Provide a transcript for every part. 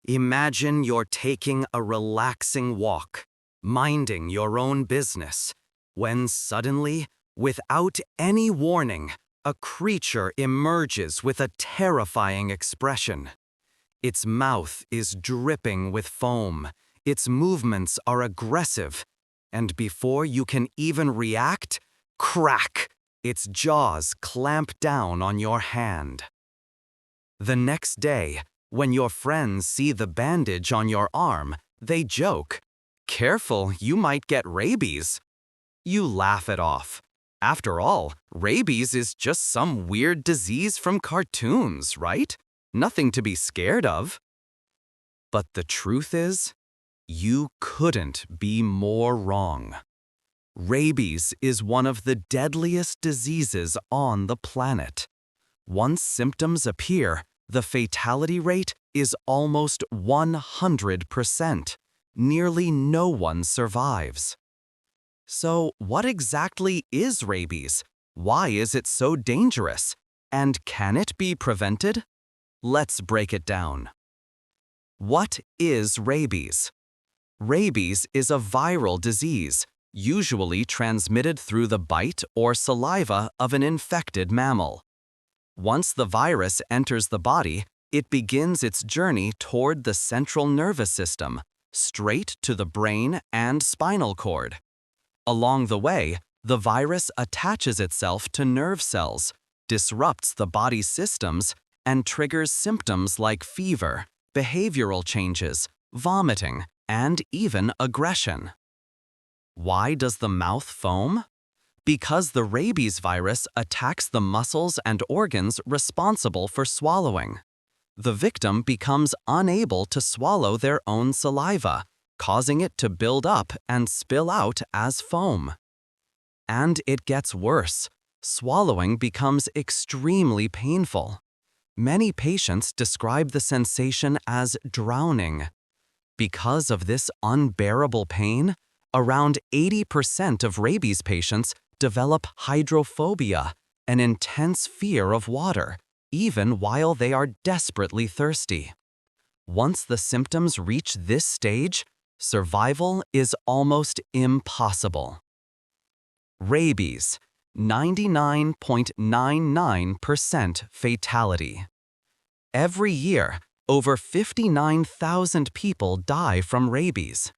Imagine you're taking a relaxing walk, minding your own business, when suddenly, without any warning, a creature emerges with a terrifying expression. Its mouth is dripping with foam, its movements are aggressive, and before you can even react, crack! Its jaws clamp down on your hand. The next day, when your friends see the bandage on your arm, they joke, "Careful, you might get rabies." You laugh it off. After all, rabies is just some weird disease from cartoons, right? Nothing to be scared of. But the truth is, you couldn't be more wrong. Rabies is one of the deadliest diseases on the planet. Once symptoms appear, the fatality rate is almost 100%. Nearly no one survives. So, what exactly is rabies? Why is it so dangerous? And can it be prevented? Let's break it down. What is rabies? Rabies is a viral disease, usually transmitted through the bite or saliva of an infected mammal. Once the virus enters the body, it begins its journey toward the central nervous system, straight to the brain and spinal cord. Along the way, the virus attaches itself to nerve cells, disrupts the body's systems, and triggers symptoms like fever, behavioral changes, vomiting, and even aggression. Why does the mouth foam? Because the rabies virus attacks the muscles and organs responsible for swallowing. The victim becomes unable to swallow their own saliva, causing it to build up and spill out as foam. And it gets worse. Swallowing becomes extremely painful. Many patients describe the sensation as drowning. Because of this unbearable pain, around 80% of rabies patients develop hydrophobia, an intense fear of water, even while they are desperately thirsty. Once the symptoms reach this stage, survival is almost impossible. Rabies, 99.99% fatality. Every year, over 59,000 people die from rabies.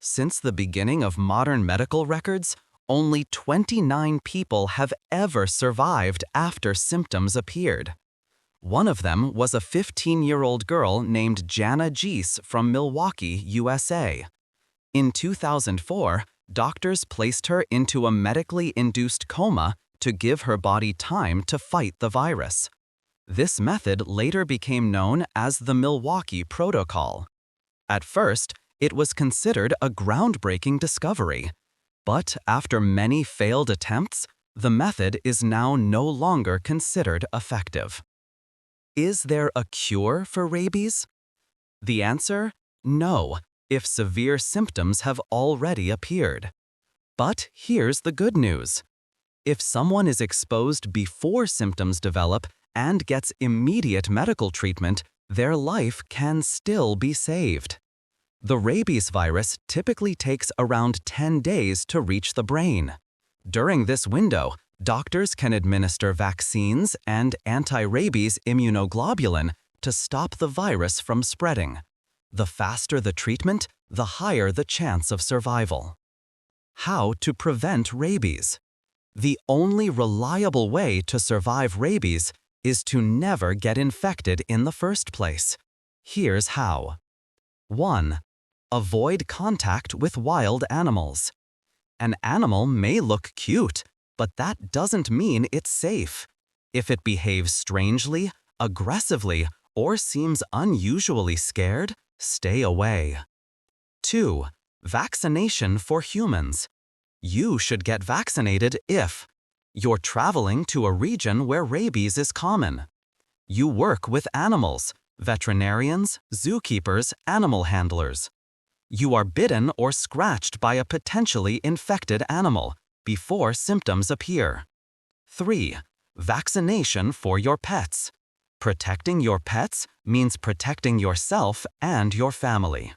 Since the beginning of modern medical records, only 29 people have ever survived after symptoms appeared. One of them was a 15-year-old girl named Jana Geese from Milwaukee, USA. In 2004, doctors placed her into a medically induced coma to give her body time to fight the virus. This method later became known as the Milwaukee Protocol. At first, it was considered a groundbreaking discovery. But after many failed attempts, the method is now no longer considered effective. Is there a cure for rabies? The answer? No, if severe symptoms have already appeared. But here's the good news. If someone is exposed before symptoms develop and gets immediate medical treatment, their life can still be saved. The rabies virus typically takes around 10 days to reach the brain. During this window, doctors can administer vaccines and anti-rabies immunoglobulin to stop the virus from spreading. The faster the treatment, the higher the chance of survival. How to prevent rabies? The only reliable way to survive rabies is to never get infected in the first place. Here's how. 1. Avoid contact with wild animals. An animal may look cute, but that doesn't mean it's safe. If it behaves strangely, aggressively, or seems unusually scared, stay away. 2. Vaccination for humans. You should get vaccinated if you're traveling to a region where rabies is common. You work with animals, veterinarians, zookeepers, animal handlers. You are bitten or scratched by a potentially infected animal before symptoms appear. 3. Vaccination for your pets. Protecting your pets means protecting yourself and your family.